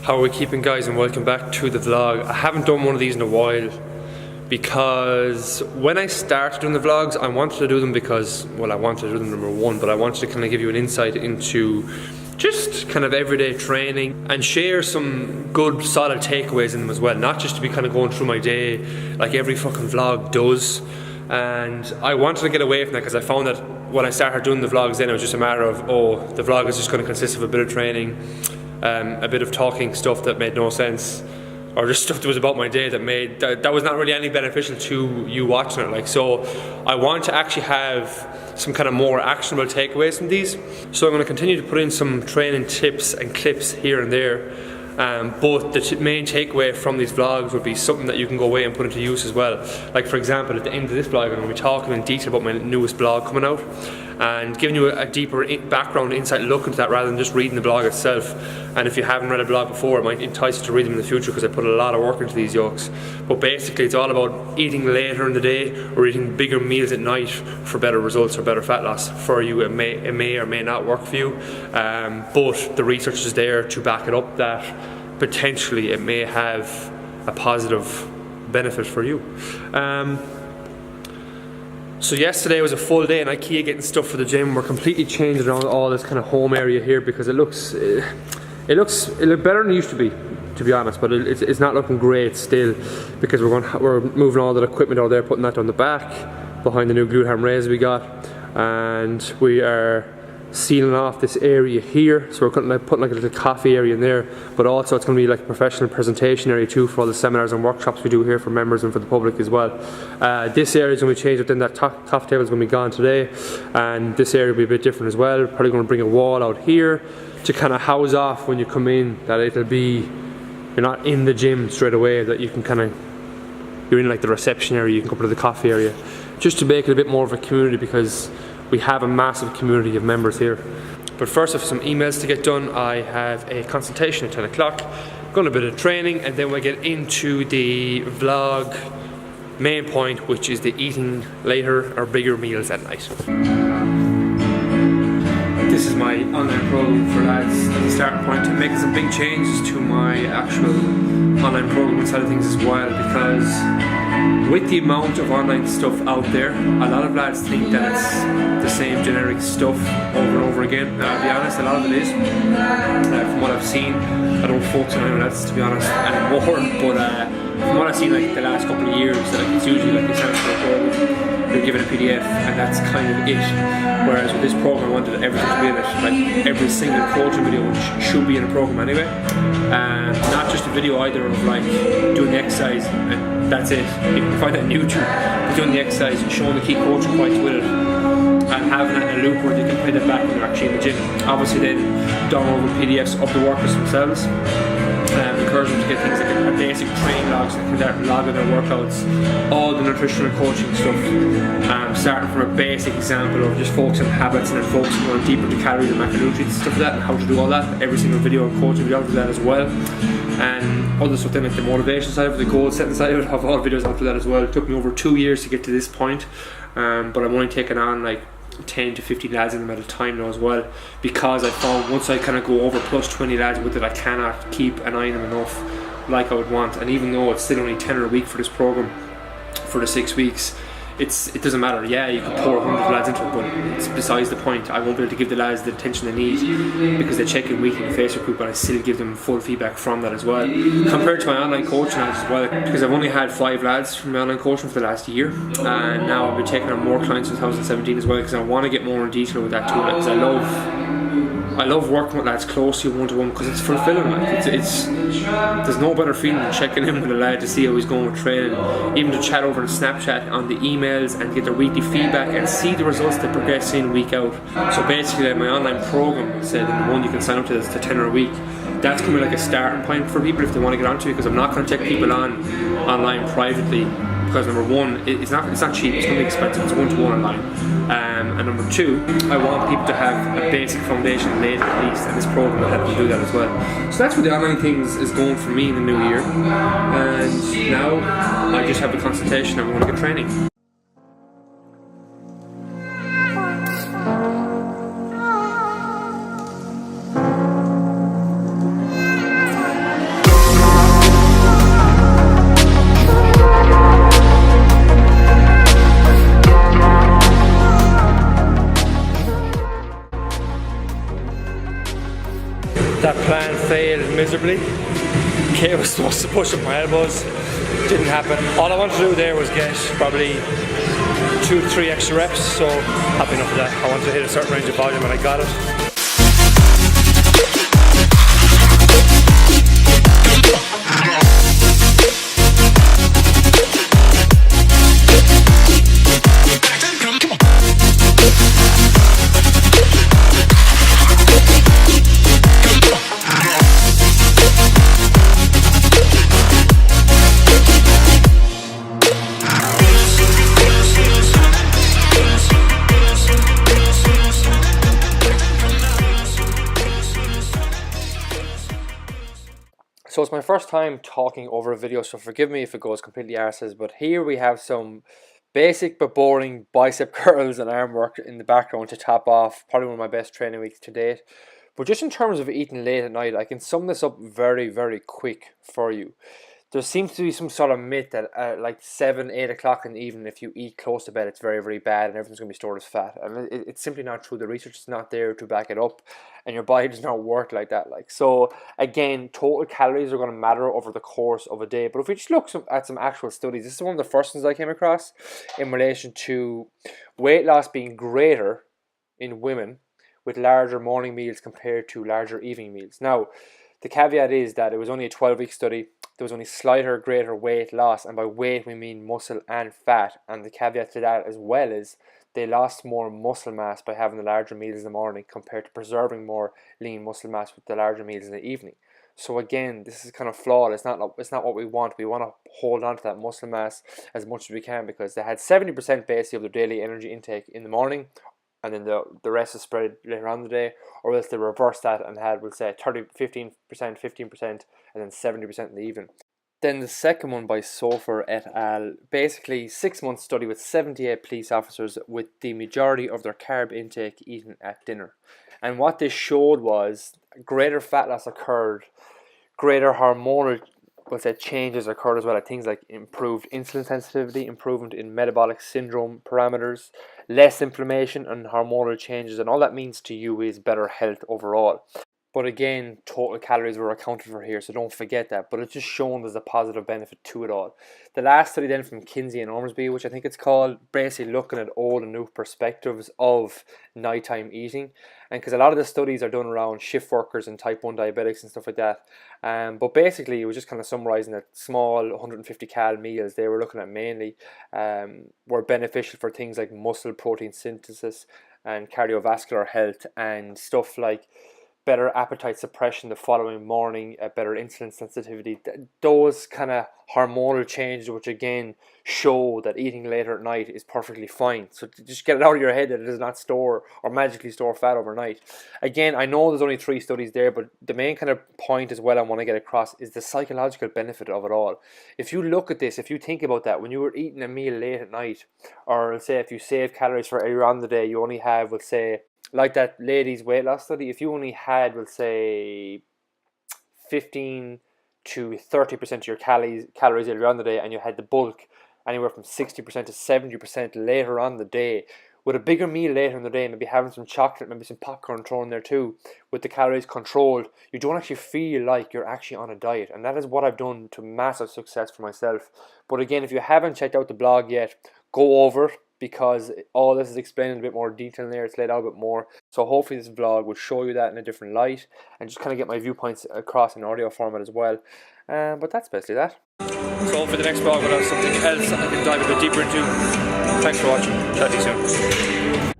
How are we keeping, guys, and welcome back to the vlog. I haven't done one of these in a while because when I started doing the vlogs, I wanted to do them because, well, I wanted to do them, number one, but I wanted to kind of give you an insight into just kind of everyday training and share some good solid takeaways in them as well, not just to be kind of going through my day like every fucking vlog does. And I wanted to get away from that because I found that when I started doing the vlogs, then it was just a matter of, oh, the vlog is just going to consist of a bit of training, a bit of talking stuff that made no sense, or just stuff that was about my day that was not really any beneficial to you watching it. Like, so I want to actually have some kind of more actionable takeaways from these. So I'm going to continue to put in some training tips and clips here and there. But the main takeaway from these vlogs would be something that you can go away and put into use as well. Like, for example, at the end of this vlog, I'm going to be talking in detail about my newest blog coming out and giving you a deeper background, insight look into that rather than just reading the blog itself. And if you haven't read a blog before, it might entice you to read them in the future because I put a lot of work into these yokes. But basically, it's all about eating later in the day or eating bigger meals at night for better results or better fat loss for you. It may or may not work for you, but the research is there to back it up that potentially it may have a positive benefit for you. So yesterday was a full day in IKEA getting stuff for the gym. We're completely changing around all this kind of home area here because it looks better than it used to be honest, but it's not looking great still because we're moving all that equipment out there, putting that down the back behind the new glued ham rails we got, and we are sealing off this area here. So we're putting like a little coffee area in there, but also it's going to be like a professional presentation area too for all the seminars and workshops we do here for members and for the public as well. This area is going to be changed, but then that coffee table is going to be gone today, and this area will be a bit different as well. Probably going to bring a wall out here to kind of house off when you come in, that it'll be, you're not in the gym straight away, that you can kind of, you're in like the reception area, you can go to the coffee area, just to make it a bit more of a community because we have a massive community of members here. But first, I have some emails to get done. I have a consultation at 10 o'clock, going a bit of training, and then we'll get into the vlog main point, which is the eating later or bigger meals at night. This is my online program for lads as a starting point. I'm making some big changes to my actual online program side of things as well, because with the amount of online stuff out there, a lot of lads think that it's the same generic stuff over and over again. Now, I'll be honest, a lot of it is. From what I've seen, I don't focus on any of that, to be honest, anymore, but from what I've seen like the last couple of years, like, it's usually like you sign up for a program, you're given a PDF, and that's kind of it. Whereas with this program, I wanted everything to be in it. Like, every single coaching video should be in a program anyway. Not just a video either of like doing the exercise and that's it. You can find that on YouTube, but doing the exercise, showing the key coaching points with it, and having that in a loop where they can play that back when they're actually in the gym. Obviously then download PDFs of the workers themselves. Encourage them to get things like a basic training logs, so they can log of their workouts, all the nutritional coaching stuff, starting from a basic example of just focusing on habits and then focusing on deeper to calories and macronutrients and stuff like that, and how to do all that. Every single video and coaching video out of that as well, and other stuff then like the motivation side of it, the goal setting side of it, have all videos after that as well. It took me over 2 years to get to this point, but I'm only taking on like 10 to 15 lads in them at a time now as well, because I found once I kind of go over plus 20 lads with it, I cannot keep an eye on them enough like I would want. And even though it's still only 10 a week for this program for the 6 weeks, it doesn't matter. Yeah, you can pour 100 lads into it, but it's besides the point. I won't be able to give the lads the attention they need because they check in weekly in the Facebook group, but I still give them full feedback from that as well. Compared to my online coaching lads as well, because I've only had 5 lads from my online coaching for the last year, and now I'll be taking on more clients in 2017 as well, because I want to get more in detail with that too, because I love working with lads closely one-to-one because it's fulfilling. Like, there's no better feeling than checking in with a lad to see how he's going with training, even to chat over on Snapchat on the emails and get their weekly feedback and see the results they progress in week out. So basically, like, my online program said, the one you can sign up to that's the 10 a week, that's going to be like a starting point for people if they want to get onto it, because I'm not going to take people on online privately, because number one, it's not cheap, it's going to be expensive, it's one-to-one online, and number two, I want people to have a basic foundation laid at least, and this program will help them do that as well. So that's where the online things is going for me in the new year, and now I just have a consultation and I want to get training. miserably. Kate was supposed to push up my elbows. Didn't happen. All I wanted to do there was get probably 2-3 extra reps, so happy enough with that. I wanted to hit a certain range of volume and I got it. So it's my first time talking over a video, so forgive me if it goes completely arses, but here we have some basic but boring bicep curls and arm work in the background to top off probably one of my best training weeks to date. But just in terms of eating late at night, I can sum this up very, very quick for you. There seems to be some sort of myth that at like 7-8 o'clock in the evening, if you eat close to bed, it's very, very bad and everything's going to be stored as fat. And it's simply not true. The research is not there to back it up, and your body does not work like that. So again, total calories are going to matter over the course of a day. But if we just look at some actual studies, this is one of the first ones I came across in relation to weight loss being greater in women with larger morning meals compared to larger evening meals. Now, the caveat is that it was only a 12-week study. There was only slighter, greater weight loss, and by weight we mean muscle and fat. And the caveat to that as well is they lost more muscle mass by having the larger meals in the morning compared to preserving more lean muscle mass with the larger meals in the evening. So again, this is kind of flawed. It's not what we want. We want to hold on to that muscle mass as much as we can, because they had 70% basically of their daily energy intake in the morning, and then the rest is spread later on in the day, or else they reverse that and had, we'll say, 15%, and then 70% in the evening. Then the second one by Sofer et al. Basically 6-month study with 78 police officers with the majority of their carb intake eaten at dinner. And what this showed was greater fat loss occurred, greater hormonal changes occurred as well, at things like improved insulin sensitivity, improvement in metabolic syndrome parameters, less inflammation and hormonal changes, and all that means to you is better health overall. But again, total calories were accounted for here, so don't forget that. But it's just shown there's a positive benefit to it all. The last study then from Kinsey and Ormsby, which I think it's called, basically looking at old and new perspectives of nighttime eating. And because a lot of the studies are done around shift workers and type 1 diabetics and stuff like that. But basically it was just kind of summarising that small 150 cal meals they were looking at mainly were beneficial for things like muscle protein synthesis and cardiovascular health, and stuff like better appetite suppression the following morning, better insulin sensitivity, those kind of hormonal changes, which again show that eating later at night is perfectly fine. So just get it out of your head that it does not store or magically store fat overnight. Again, I know there's only 3 studies there, but the main kind of point as well I want to get across is the psychological benefit of it all. If you look at this, if you think about that, when you were eating a meal late at night, or say if you save calories for earlier on in the day, you only have, let's say, like that ladies' weight loss study, if you only had, we'll say, 15 to 30% of your calories earlier on in the day, and you had the bulk anywhere from 60% to 70% later on in the day, with a bigger meal later in the day, maybe having some chocolate, maybe some popcorn thrown in there too, with the calories controlled, you don't actually feel like you're actually on a diet. And that is what I've done to massive success for myself. But again, if you haven't checked out the blog yet, go over it, because all this is explained in a bit more detail in there. It's laid out a bit more. So hopefully this vlog will show you that in a different light, and just kind of get my viewpoints across in audio format as well. But that's basically that. So hopefully the next vlog will have something else that I can dive a bit deeper into. Thanks for watching. Chat to you soon.